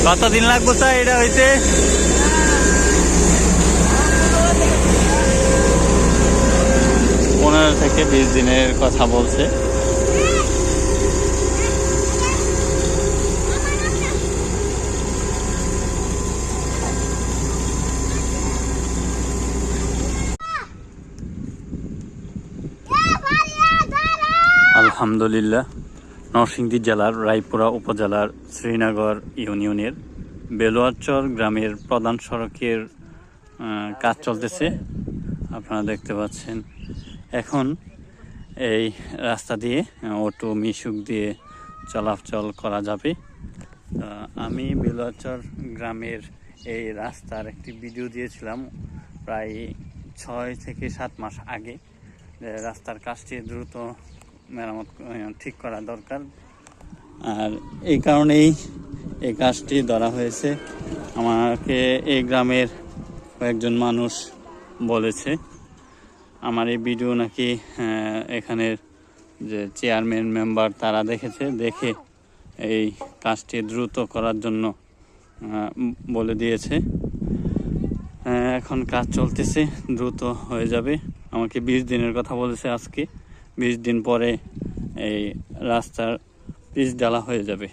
কতদিন লাগবে তা এটা হইতে? 15 থেকে 20 দিনের কথা বলছে। আলহামদুলিল্লাহ, নরসিংদী জেলার রায়পুরা উপজেলার শ্রীনগর ইউনিয়নের বেলোয়ারচর গ্রামের প্রধান সড়কের কাজ চলতেছে। আপনারা দেখতে পাচ্ছেন এখন এই রাস্তা দিয়ে অটো মিশুক দিয়ে চলাচল করা যাবে। আমি বেলোয়ারচর গ্রামের এই রাস্তার একটি ভিডিও দিয়েছিলাম প্রায় 6 থেকে 7 মাস আগে। রাস্তার কাজটি দ্রুত মেরামত ঠিক করা দরকার, আর এই কারণেই এই কাজটি ধরা হয়েছে। আমাকে এই গ্রামের কয়েকজন মানুষ বলেছে আমার এই ভিডিও নাকি এখানের যে চেয়ারম্যান মেম্বার তারা দেখেছে, দেখে এই কাজটি দ্রুত করার জন্য বলে দিয়েছে। এখন কাজ চলতেছে, দ্রুত হয়ে যাবে। আমাকে 20 দিনের কথা বলেছে, আজকে 20 দিন পরে এই রাস্তার পিচ ঢালা হয়ে যাবে।